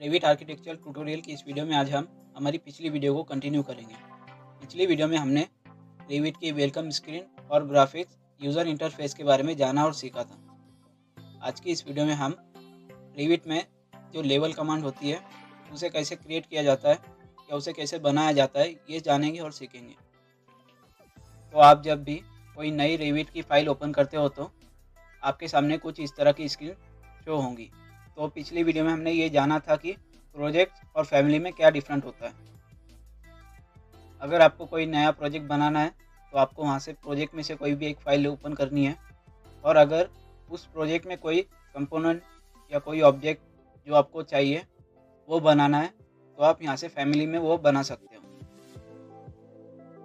Revit architecture tutorial की इस video में आज हम हमारी पिछली वीडियो को कंटिन्यू करेंगे। पिछली वीडियो में हमने रेविट की वेलकम स्क्रीन और ग्राफिक्स यूज़र इंटरफेस के बारे में जाना और सीखा था। आज की इस वीडियो में हम रेविट में जो लेवल कमांड होती है उसे कैसे क्रिएट किया जाता है या उसे कैसे बनाया जाता है ये जानेंगे और सीखेंगे। तो आप जब भी कोई नई रेविट की फ़ाइल ओपन करते हो तो आपके सामने कुछ इस तरह की स्क्रीन शो होंगी। तो पिछली वीडियो में हमने ये जाना था कि प्रोजेक्ट और फैमिली में क्या डिफरेंट होता है। अगर आपको कोई नया प्रोजेक्ट बनाना है तो आपको वहाँ से प्रोजेक्ट में से कोई भी एक फ़ाइल ओपन करनी है, और अगर उस प्रोजेक्ट में कोई कंपोनेंट या कोई ऑब्जेक्ट जो आपको चाहिए वो बनाना है तो आप यहाँ से फैमिली में वो बना सकते हो।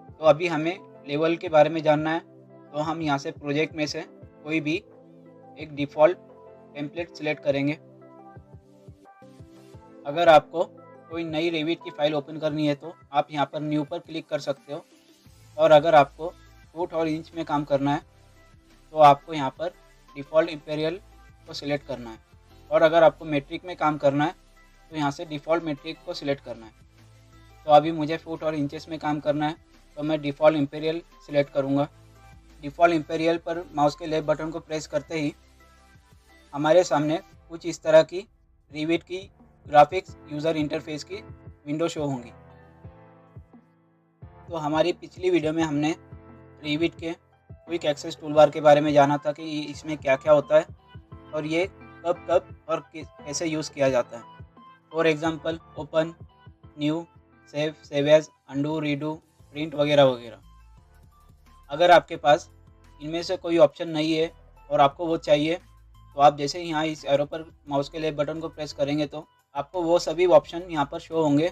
तो अभी हमें लेवल के बारे में जानना है, तो हम यहाँ से प्रोजेक्ट में से कोई भी एक डिफ़ॉल्ट टेम्पलेट सिलेक्ट करेंगे। अगर आपको कोई नई रेविट की फ़ाइल ओपन करनी है तो आप यहाँ पर न्यू पर क्लिक कर सकते हो, और अगर आपको फुट और इंच में काम करना है तो आपको यहाँ पर डिफ़ॉल्ट इंपीरियल को सिलेक्ट करना है, और अगर आपको मेट्रिक में काम करना है तो यहाँ से डिफ़ॉल्ट मेट्रिक को सिलेक्ट करना है। तो अभी मुझे फुट और इंचेस में काम करना है तो मैं डिफ़ॉल्ट इंपीरियल सिलेक्ट करूँगा। डिफ़ॉल्ट इंपीरियल पर माउस के लेफ्ट बटन को प्रेस करते ही हमारे सामने कुछ इस तरह की रेविट की ग्राफिक्स यूज़र इंटरफेस की विंडो शो होंगी। तो हमारी पिछली वीडियो में हमने रेविट के क्विक एक्सेस टूलबार के बारे में जाना था कि इसमें क्या क्या होता है और ये कब कब और कैसे यूज़ किया जाता है। For example open, new, save, save as, undo, redo, print वगैरह वगैरह। अगर आपके पास इनमें से कोई ऑप्शन नहीं है और आपको वो चाहिए तो आप जैसे ही यहाँ इस एरो पर माउस के लेफ्ट बटन को प्रेस करेंगे तो आपको वो सभी ऑप्शन यहाँ पर शो होंगे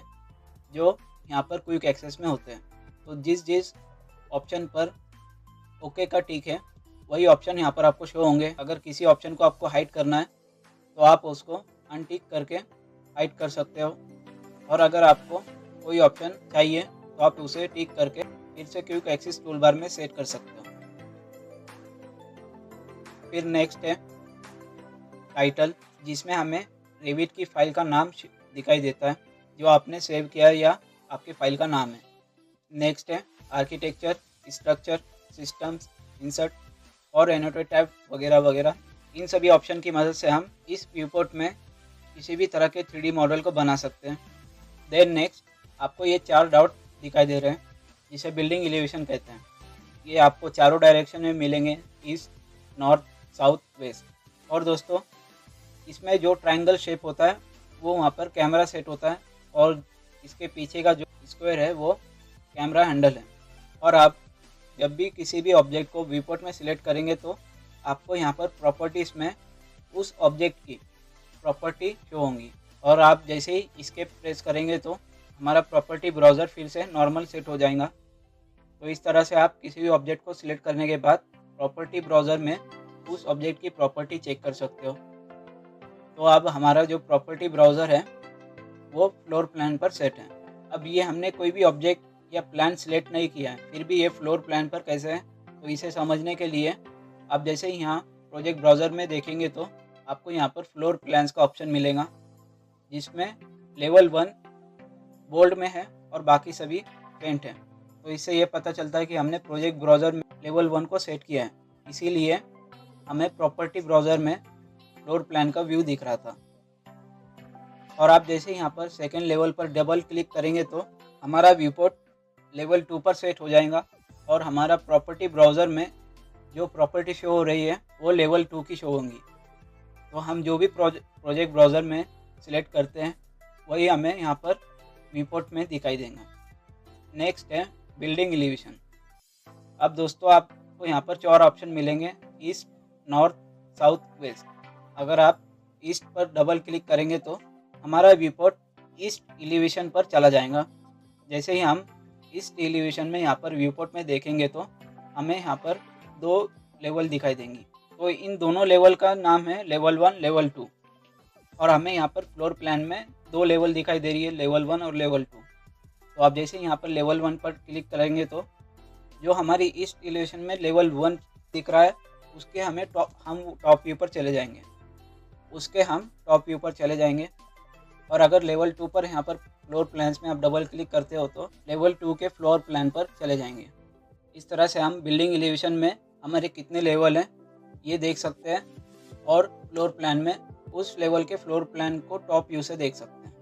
जो यहाँ पर क्विक एक्सेस में होते हैं। तो जिस जिस ऑप्शन पर ओके का टिक है वही ऑप्शन यहाँ पर आपको शो होंगे। अगर किसी ऑप्शन को आपको हाइड करना है तो आप उसको अनटिक करके हाइड कर सकते हो, और अगर आपको कोई ऑप्शन चाहिए तो आप उसे टिक करके फिर से क्विक एक्सेस टूलबार में सेट कर सकते हो। फिर नेक्स्ट है टाइटल, जिसमें हमें रेविट की फ़ाइल का नाम दिखाई देता है जो आपने सेव किया है या आपकी फ़ाइल का नाम है। नेक्स्ट है आर्किटेक्चर, स्ट्रक्चर, सिस्टम्स, इंसर्ट और एनोटेट टैब वगैरह वगैरह। इन सभी ऑप्शन की मदद से हम इस व्यूपोर्ट में किसी भी तरह के 3D मॉडल को बना सकते हैं। देन नेक्स्ट आपको ये 4 डॉट दिखाई दे रहे हैं जिसे बिल्डिंग एलिवेशन कहते हैं। ये आपको चारों डायरेक्शन में मिलेंगे, ईस्ट, नॉर्थ, साउथ, वेस्ट। और दोस्तों इसमें जो ट्रायंगल शेप होता है वो वहाँ पर कैमरा सेट होता है, और इसके पीछे का जो स्क्वायर है वो कैमरा हैंडल है। और आप जब भी किसी भी ऑब्जेक्ट को व्यूपोर्ट में सिलेक्ट करेंगे तो आपको यहाँ पर प्रॉपर्टीज़ में उस ऑब्जेक्ट की प्रॉपर्टी शो होंगी, और आप जैसे ही इसके प्रेस करेंगे तो हमारा प्रॉपर्टी ब्राउज़र फिर से नॉर्मल सेट हो जाएगा। तो इस तरह से आप किसी भी ऑब्जेक्ट को सिलेक्ट करने के बाद प्रॉपर्टी ब्राउज़र में उस ऑब्जेक्ट की प्रॉपर्टी चेक कर सकते हो। तो अब हमारा जो प्रॉपर्टी ब्राउज़र है वो फ्लोर प्लान पर सेट है। अब ये हमने कोई भी ऑब्जेक्ट या प्लान सिलेक्ट नहीं किया है, फिर भी ये फ्लोर प्लान पर कैसे है, तो इसे समझने के लिए आप जैसे ही यहाँ प्रोजेक्ट ब्राउज़र में देखेंगे तो आपको यहाँ पर फ्लोर प्लान्स का ऑप्शन मिलेगा, जिसमें लेवल 1 बोल्ड में है और बाकी सभी फेंट है। तो इससे ये पता चलता है कि हमने प्रोजेक्ट ब्राउज़र में लेवल 1 को सेट किया है, इसीलिए हमें प्रॉपर्टी ब्राउज़र में फ्लोर प्लान का व्यू दिख रहा था। और आप जैसे यहाँ पर सेकेंड लेवल पर डबल क्लिक करेंगे तो हमारा व्यूपोर्ट लेवल 2 पर सेट हो जाएगा, और हमारा प्रॉपर्टी ब्राउज़र में जो प्रॉपर्टी शो हो रही है वो लेवल 2 की शो होंगी। तो हम जो भी प्रोजेक्ट ब्राउज़र में सिलेक्ट करते हैं वही हमें यहाँ पर व्यूपोर्ट में दिखाई देगा। नेक्स्ट है बिल्डिंग एलिवेशन। अब दोस्तों आपको यहाँ पर 4 ऑप्शन मिलेंगे, ईस्ट, नॉर्थ, साउथ, वेस्ट। अगर आप ईस्ट पर डबल क्लिक करेंगे तो हमारा व्यूपोर्ट ईस्ट एलिवेशन पर चला जाएगा। जैसे ही हम ईस्ट एलिवेशन में यहाँ पर व्यूपोर्ट में देखेंगे तो हमें यहाँ पर 2 लेवल दिखाई देंगी। तो इन दोनों लेवल का नाम है लेवल 1, लेवल 2, और हमें यहाँ पर फ्लोर प्लान में 2 लेवल दिखाई दे रही है, लेवल 1 और लेवल 2। तो आप जैसे यहाँ पर लेवल 1 पर क्लिक करेंगे तो जो हमारी ईस्ट एलिवेशन में लेवल 1 दिख रहा है उसके हम टॉप व्यू पर चले जाएंगे। और अगर लेवल 2 पर यहाँ पर फ्लोर प्लान्स में आप डबल क्लिक करते हो तो लेवल 2 के फ्लोर प्लान पर चले जाएंगे। इस तरह से हम बिल्डिंग एलिवेशन में हमारे कितने लेवल हैं ये देख सकते हैं और फ्लोर प्लान में उस लेवल के फ्लोर प्लान को टॉप व्यू से देख सकते हैं।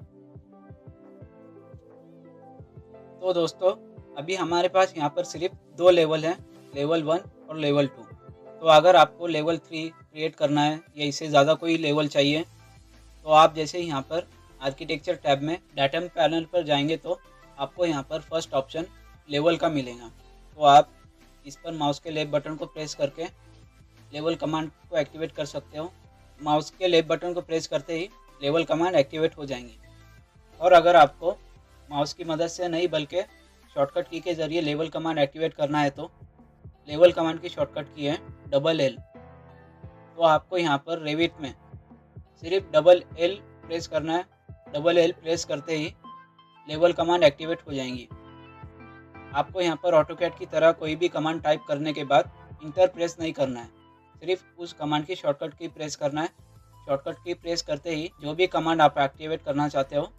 तो दोस्तों अभी हमारे पास यहाँ पर सिर्फ 2 लेवल हैं, लेवल 1 और लेवल 2। तो अगर आपको लेवल 3 क्रिएट करना है या इससे ज़्यादा कोई लेवल चाहिए तो आप जैसे यहाँ पर आर्किटेक्चर टैब में डाटा पैनल पर जाएंगे तो आपको यहाँ पर फर्स्ट ऑप्शन लेवल का मिलेगा। तो आप इस पर माउस के लेफ्ट बटन को प्रेस करके लेवल कमांड को एक्टिवेट कर सकते हो। माउस के लेफ्ट बटन को प्रेस करते ही लेवल कमांड एक्टिवेट हो जाएंगी। और अगर आपको माउस की मदद से नहीं बल्कि शॉर्टकट की के ज़रिए लेवल कमांड एक्टिवेट करना है तो लेवल कमांड की शॉर्टकट की है डबल L। तो आपको यहाँ पर रेविट में सिर्फ डबल L प्रेस करना है। डबल L प्रेस करते ही लेवल कमांड एक्टिवेट हो जाएंगी। आपको यहाँ पर ऑटोकैड की तरह कोई भी कमांड टाइप करने के बाद इंटर प्रेस नहीं करना है, सिर्फ उस कमांड की शॉर्टकट की प्रेस करना है। शॉर्टकट की प्रेस करते ही जो भी कमांड आप एक्टिवेट करना चाहते हो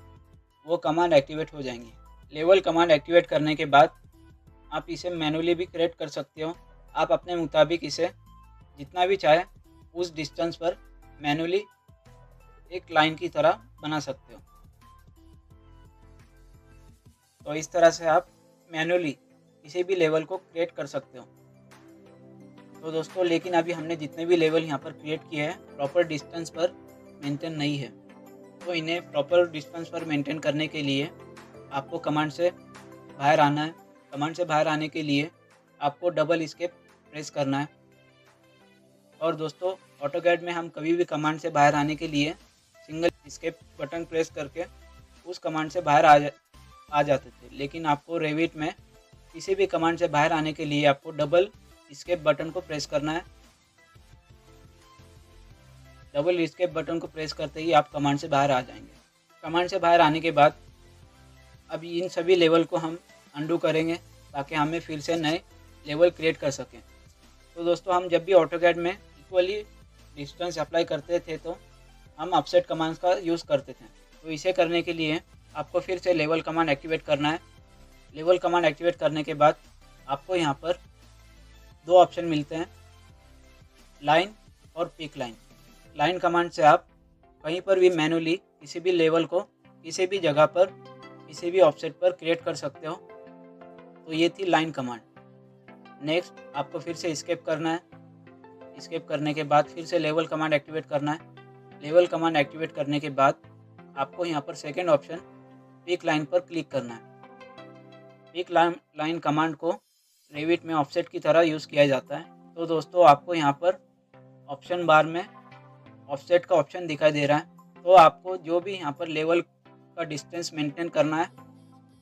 वो कमांड एक्टिवेट हो जाएंगी। लेवल कमांड एक्टिवेट करने के बाद आप इसे मैनुअली भी क्रिएट कर सकते हो। आप अपने मुताबिक इसे जितना भी चाहे उस डिस्टेंस पर मैनुअली एक लाइन की तरह बना सकते हो। तो इस तरह से आप मैनुअली किसी भी लेवल को क्रिएट कर सकते हो। तो दोस्तों लेकिन अभी हमने जितने भी लेवल यहाँ पर क्रिएट किए हैं प्रॉपर डिस्टेंस पर मेंटेन नहीं है। तो इन्हें प्रॉपर डिस्टेंस पर मेंटेन करने के लिए आपको कमांड से बाहर आना है। कमांड से बाहर आने के लिए आपको डबल एस्केप प्रेस करना है। और दोस्तों ऑटोकैड में हम कभी भी कमांड से बाहर आने के लिए सिंगल एस्केप बटन प्रेस करके उस कमांड से बाहर आ जाते थे, लेकिन आपको रेविट में किसी भी कमांड से बाहर आने के लिए आपको डबल एस्केप बटन को प्रेस करना है। डबल एस्केप बटन को प्रेस करते ही आप कमांड से बाहर आ जाएंगे। कमांड से बाहर आने के बाद अब इन सभी लेवल को हम अंडू करेंगे ताकि हमें फिर से नए लेवल क्रिएट कर सकें। तो दोस्तों हम जब भी ऑटोकैड में इक्वली डिस्टेंस अप्लाई करते थे तो हम अपसेट कमांड्स का यूज़ करते थे। तो इसे करने के लिए आपको फिर से लेवल कमांड एक्टिवेट करना है। लेवल कमांड एक्टिवेट करने के बाद आपको यहाँ पर 2 ऑप्शन मिलते हैं, लाइन और पिक लाइन। लाइन कमांड से आप कहीं पर भी मैनुअली किसी भी लेवल को किसी भी जगह पर किसी भी ऑफसेट पर क्रिएट कर सकते हो। तो ये थी लाइन कमांड। नेक्स्ट आपको फिर से एस्केप करना है। एस्केप करने के बाद फिर से लेवल कमांड एक्टिवेट करना है। लेवल कमांड एक्टिवेट करने के बाद आपको यहाँ पर सेकेंड ऑप्शन पिक लाइन पर क्लिक करना है। पिक लाइन कमांड को रेविट में ऑफसेट की तरह यूज़ किया जाता है। तो दोस्तों आपको यहाँ पर ऑप्शन बार में ऑफसेट का ऑप्शन दिखाई दे रहा है। तो आपको जो भी यहाँ पर लेवल का डिस्टेंस मेंटेन करना है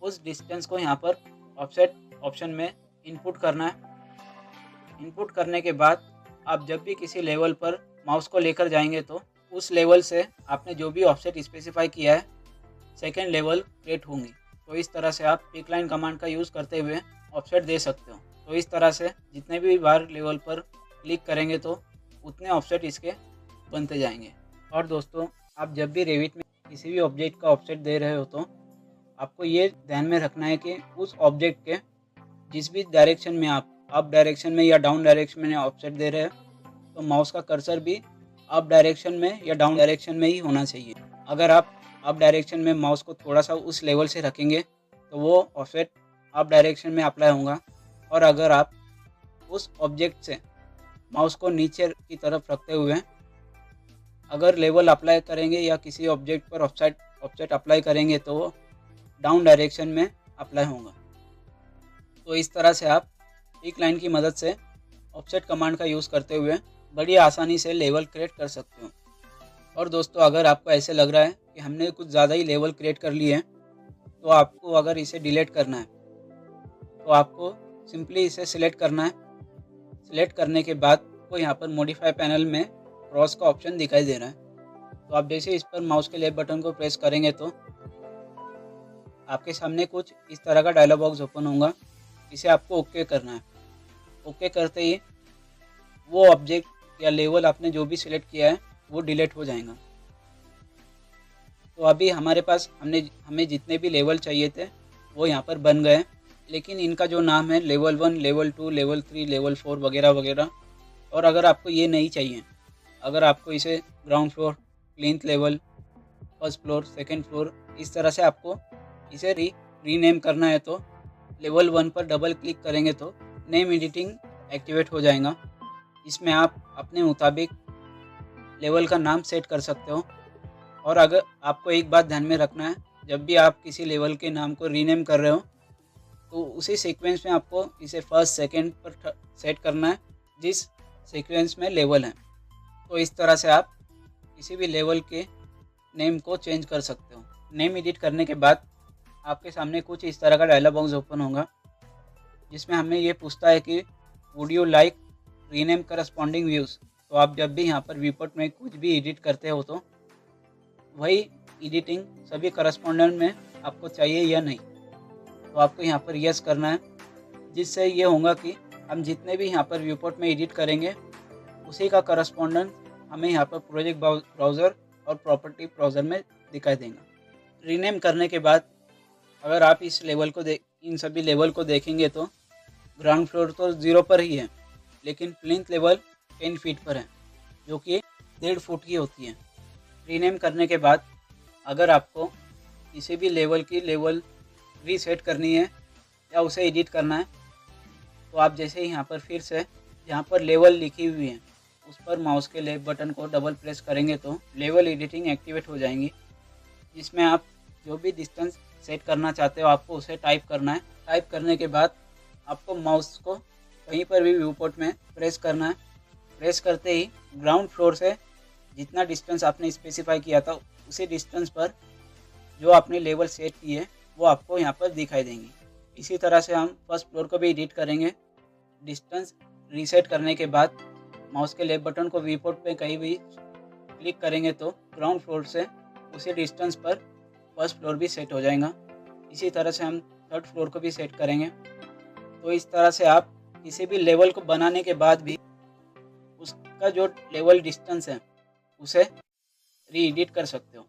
उस डिस्टेंस को यहाँ पर ऑफसेट ऑप्शन में इनपुट करना है। इनपुट करने के बाद आप जब भी किसी लेवल पर माउस को लेकर जाएंगे तो उस लेवल से आपने जो भी ऑफसेट स्पेसिफाई किया है सेकेंड लेवल क्रिएट होंगी। तो इस तरह से आप पिक लाइन कमांड का यूज़ करते हुए ऑफसेट दे सकते हो। तो इस तरह से जितने भी बार लेवल पर क्लिक करेंगे तो उतने ऑफसेट इसके बनते जाएंगे। और दोस्तों आप जब भी रेविट में किसी भी ऑब्जेक्ट का ऑफसेट दे रहे हो तो आपको ये ध्यान में रखना है कि उस ऑब्जेक्ट के जिस भी डायरेक्शन में आप अप डायरेक्शन में या डाउन डायरेक्शन में ऑफसेट दे रहे हैं तो माउस का कर्सर भी अप डायरेक्शन में या डाउन डायरेक्शन में ही होना चाहिए। अगर आप अप डायरेक्शन में माउस को थोड़ा सा उस लेवल से रखेंगे तो वो ऑफसेट अप डायरेक्शन में अप्लाई होगा। और अगर आप उस ऑब्जेक्ट से माउस को नीचे की तरफ रखते हुए अगर लेवल अप्लाई करेंगे या किसी ऑब्जेक्ट पर ऑफसेट अप्लाई करेंगे तो वो डाउन डायरेक्शन में अप्लाई होगा। तो इस तरह से आप पिक लाइन की मदद से ऑफसेट कमांड का यूज़ करते हुए बड़ी आसानी से लेवल क्रिएट कर सकते हो। और दोस्तों अगर आपको ऐसे लग रहा है कि हमने कुछ ज़्यादा ही लेवल क्रिएट कर लिए हैं तो आपको अगर इसे डिलीट करना है तो आपको सिंपली इसे सिलेक्ट करना है। सिलेक्ट करने के बाद आपको यहाँ पर मॉडिफाई पैनल में क्रॉस का ऑप्शन दिखाई दे रहा है। तो आप जैसे इस पर माउस के लेफ्ट बटन को प्रेस करेंगे तो आपके सामने कुछ इस तरह का डायलॉग बॉक्स ओपन होगा। इसे आपको ओके करना है। ओके करते ही वो ऑब्जेक्ट या लेवल आपने जो भी सिलेक्ट किया है वो डिलीट हो जाएगा। तो अभी हमारे पास हमें जितने भी लेवल चाहिए थे वो यहाँ पर बन गए, लेकिन इनका जो नाम है लेवल 1, लेवल 2, लेवल 3, लेवल 4 वगैरह वगैरह। और अगर आपको ये नहीं चाहिए, अगर आपको इसे ground floor, plinth level, first floor, second floor, इस तरह से आपको इसे रीनेम करना है, तो लेवल 1 पर डबल क्लिक करेंगे तो नेम एडिटिंग एक्टिवेट हो जाएगा। इसमें आप अपने मुताबिक लेवल का नाम सेट कर सकते हो। और अगर आपको एक बात ध्यान में रखना है, जब भी आप किसी लेवल के नाम को रीनेम कर रहे हो तो उसी सीक्वेंस में आपको इसे फर्स्ट सेकंड पर सेट करना है जिस सीक्वेंस में लेवल है। तो इस तरह से आप किसी भी लेवल के नेम को चेंज कर सकते हो। नेम एडिट करने के बाद आपके सामने कुछ इस तरह का डायलॉग बॉक्स ओपन होगा, जिसमें हमें ये पूछता है कि would you like rename corresponding views. तो आप जब भी यहाँ पर व्यूपोर्ट में कुछ भी एडिट करते हो तो वही एडिटिंग सभी करस्पॉन्डेंट में आपको चाहिए या नहीं, तो आपको यहाँ पर यस करना है, जिससे ये होगा कि हम जितने भी यहाँ पर व्यूपोर्ट में एडिट करेंगे उसी का करस्पॉन्डेंट हमें यहाँ पर प्रोजेक्ट ब्राउज़र और प्रॉपर्टी ब्राउज़र में दिखाई देगा। रीनेम करने के बाद अगर आप इस लेवल को इन सभी लेवल को देखेंगे तो ग्राउंड फ्लोर तो 0 पर ही है, लेकिन प्लिंथ लेवल 10 फीट पर है, जो कि 1.5 फुट की होती है। रीनेम करने के बाद अगर आपको किसी भी लेवल की लेवल रीसेट करनी है या उसे एडिट करना है, तो आप जैसे ही यहाँ पर फिर से जहाँ पर लेवल लिखी हुई है उस पर माउस के लेफ्ट बटन को डबल प्रेस करेंगे तो लेवल एडिटिंग एक्टिवेट हो जाएंगी, जिसमें आप जो भी डिस्टेंस सेट करना चाहते हो आपको उसे टाइप करना है। टाइप करने के बाद आपको माउस को कहीं पर भी व्यू पोर्ट में प्रेस करना है। प्रेस करते ही ग्राउंड फ्लोर से जितना डिस्टेंस आपने स्पेसिफाई किया था उसी डिस्टेंस पर जो आपने लेवल सेट किए वो आपको यहाँ पर दिखाई देंगी। इसी तरह से हम फर्स्ट फ्लोर को भी एडिट करेंगे। डिस्टेंस रीसेट करने के बाद माउस के लेफ्ट बटन को व्यू पोर्ट पे कहीं भी क्लिक करेंगे तो ग्राउंड फ्लोर से उसी डिस्टेंस पर फर्स्ट फ्लोर भी सेट हो जाएगा। इसी तरह से हम थर्ड फ्लोर को भी सेट करेंगे। तो इस तरह से आप किसी भी लेवल को बनाने के बाद भी उसका जो लेवल डिस्टेंस है उसे री एडिट कर सकते हो।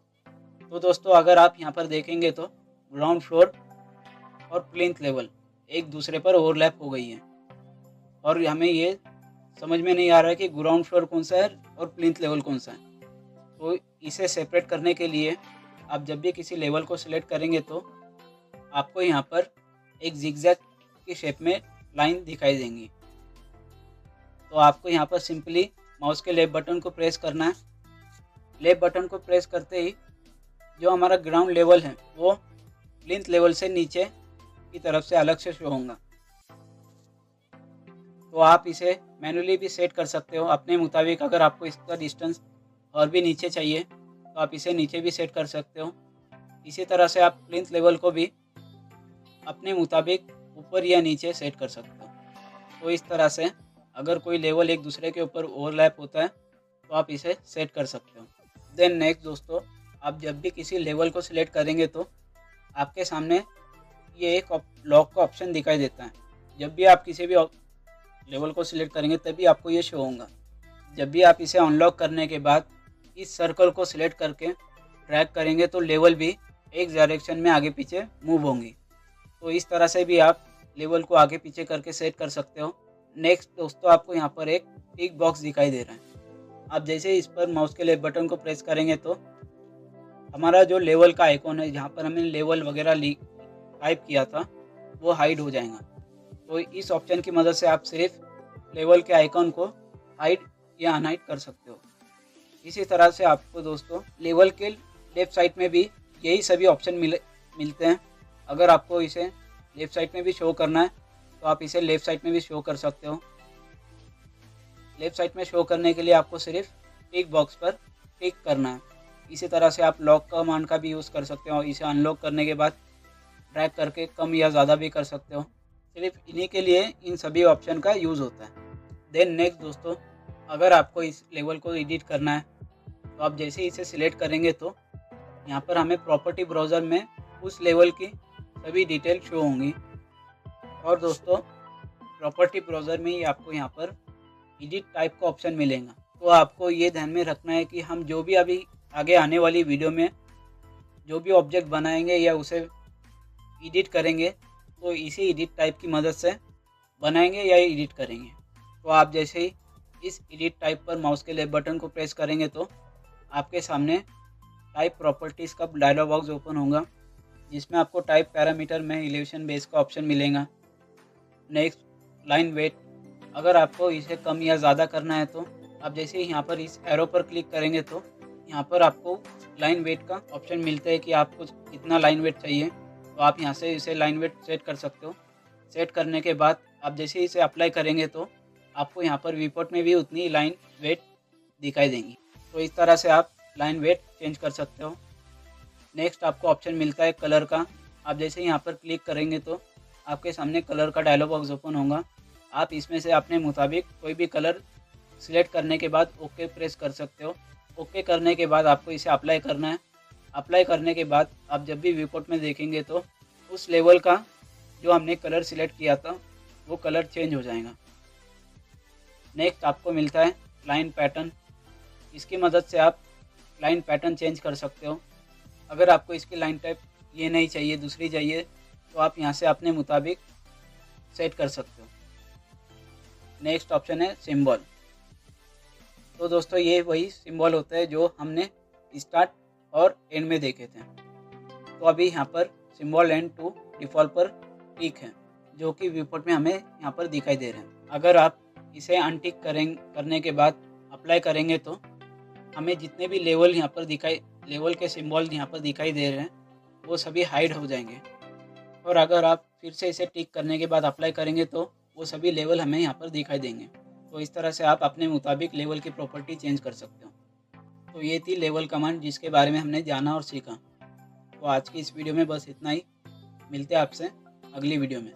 तो दोस्तों अगर आप यहाँ पर देखेंगे तो ग्राउंड फ्लोर और प्लिंथ लेवल एक दूसरे पर ओवरलैप हो गई है और हमें ये समझ में नहीं आ रहा है कि ग्राउंड फ्लोर कौन सा है और प्लिंथ लेवल कौन सा है। तो इसे सेपरेट करने के लिए आप जब भी किसी लेवल को सिलेक्ट करेंगे तो आपको यहाँ पर एक जिगजैग की शेप में लाइन दिखाई देंगी। तो आपको यहाँ पर सिंपली माउस के लेफ्ट बटन को प्रेस करना है। लेफ्ट बटन को प्रेस करते ही जो हमारा ग्राउंड लेवल है वो प्लिंथ लेवल से नीचे की तरफ से अलग से शो होगा। तो आप इसे मैन्युअली भी सेट कर सकते हो अपने मुताबिक। अगर आपको इसका डिस्टेंस और भी नीचे चाहिए तो आप इसे नीचे भी सेट कर सकते हो। इसी तरह से आप प्लिंथ लेवल को भी अपने मुताबिक ऊपर या नीचे सेट कर सकते हो। तो इस तरह से अगर कोई लेवल एक दूसरे के ऊपर ओवरलैप होता है तो आप इसे सेट कर सकते हो। देन नेक्स्ट दोस्तों, आप जब भी किसी लेवल को सिलेक्ट करेंगे तो आपके सामने ये एक लॉक का ऑप्शन दिखाई देता है। जब भी आप किसी भी लेवल को सिलेक्ट करेंगे तभी आपको ये शो होगा। जब भी आप इसे अनलॉक करने के बाद इस सर्कल को सिलेक्ट करके ड्रैग करेंगे तो लेवल भी एक डायरेक्शन में आगे पीछे मूव होंगी। तो इस तरह से भी आप लेवल को आगे पीछे करके सेट कर सकते हो। नेक्स्ट दोस्तों, आपको यहाँ पर एक टिक बॉक्स दिखाई दे रहा है। आप जैसे इस पर माउस के लेफ्ट बटन को प्रेस करेंगे तो हमारा जो लेवल का आइकॉन है जहाँ पर हमने लेवल वगैरह टाइप किया था वो हाइड हो जाएगा। तो इस ऑप्शन की मदद से आप सिर्फ लेवल के आइकॉन को हाइड या अनहाइड कर सकते हो। इसी तरह से आपको दोस्तों लेवल के लेफ्ट साइड में भी यही सभी ऑप्शन मिलते हैं। अगर आपको इसे लेफ्ट साइड में भी शो करना है तो आप इसे लेफ्ट साइड में भी शो कर सकते हो। लेफ्ट साइड में शो करने के लिए आपको सिर्फ टिक बॉक्स पर टिक करना है। इसी तरह से आप लॉक कमांड का भी यूज़ कर सकते हो। इसे अनलॉक करने के बाद ड्रैग करके कम या ज़्यादा भी कर सकते हो। सिर्फ इन्हीं के लिए इन सभी ऑप्शन का यूज़ होता है। देन नेक्स्ट दोस्तों, अगर आपको इस लेवल को एडिट करना है तो आप जैसे ही इसे सिलेक्ट करेंगे तो यहाँ पर हमें प्रॉपर्टी ब्राउज़र में उस लेवल की सभी डिटेल शो होंगी। और दोस्तों प्रॉपर्टी ब्राउज़र में ही आपको यहाँ पर एडिट टाइप का ऑप्शन मिलेगा। तो आपको ये ध्यान में रखना है कि हम जो भी अभी आगे आने वाली वीडियो में जो भी ऑब्जेक्ट बनाएंगे या उसे एडिट करेंगे तो इसी एडिट टाइप की मदद से बनाएंगे या एडिट करेंगे। तो आप जैसे ही इस एडिट टाइप पर माउस के लेफ्ट बटन को प्रेस करेंगे तो आपके सामने टाइप प्रॉपर्टीज़ का डायलॉग बॉक्स ओपन होगा, जिसमें आपको टाइप पैरामीटर में एलिवेशन बेस का ऑप्शन मिलेगा। नेक्स्ट लाइन वेट, अगर आपको इसे कम या ज़्यादा करना है तो आप जैसे ही यहाँ पर इस एरो पर क्लिक करेंगे तो यहाँ पर आपको लाइन वेट का ऑप्शन मिलता है कि आपको कितना लाइन वेट चाहिए। तो आप यहाँ से इसे लाइन वेट सेट कर सकते हो। सेट करने के बाद आप जैसे ही इसे अप्लाई करेंगे तो आपको यहाँ पर विपोर्ट में भी उतनी लाइन वेट दिखाई देंगी। तो इस तरह से आप लाइन वेट चेंज कर सकते हो। नेक्स्ट आपको ऑप्शन मिलता है कलर का। आप जैसे यहाँ पर क्लिक करेंगे तो आपके सामने कलर का डायलॉग बॉक्स ओपन होगा। आप इसमें से अपने मुताबिक कोई भी कलर सिलेक्ट करने के बाद ओके प्रेस कर सकते हो। ओके करने के बाद आपको इसे अप्लाई करना है। अप्लाई करने के बाद आप जब भी विपोर्ट में देखेंगे तो उस लेवल का जो हमने कलर सिलेक्ट किया था वो कलर चेंज हो जाएगा। नेक्स्ट आपको मिलता है लाइन पैटर्न। इसकी मदद से आप लाइन पैटर्न चेंज कर सकते हो। अगर आपको इसकी लाइन टाइप ये नहीं चाहिए, दूसरी चाहिए, तो आप यहाँ से अपने मुताबिक सेट कर सकते हो। नेक्स्ट ऑप्शन है सिंबल। तो दोस्तों ये वही सिंबल होता है जो हमने स्टार्ट और एंड में देखे थे। तो अभी यहाँ पर सिंबल एंड टू डिफ़ॉल्ट पर टिक है, जो कि विपोर्ट में हमें यहाँ पर दिखाई दे रहे हैं। अगर आप इसे अनटिक करने के बाद अप्लाई करेंगे तो हमें जितने भी लेवल यहाँ पर लेवल के सिंबल यहाँ पर दिखाई दे रहे हैं वो सभी हाइड हो जाएंगे। और अगर आप फिर से इसे टिक करने के बाद अप्लाई करेंगे तो वो सभी लेवल हमें यहाँ पर दिखाई देंगे। तो इस तरह से आप अपने मुताबिक लेवल की प्रॉपर्टी चेंज कर सकते हो। तो ये थी लेवल कमांड जिसके बारे में हमने जाना और सीखा। तो आज की इस वीडियो में बस इतना ही। मिलते हैं आपसे अगली वीडियो में।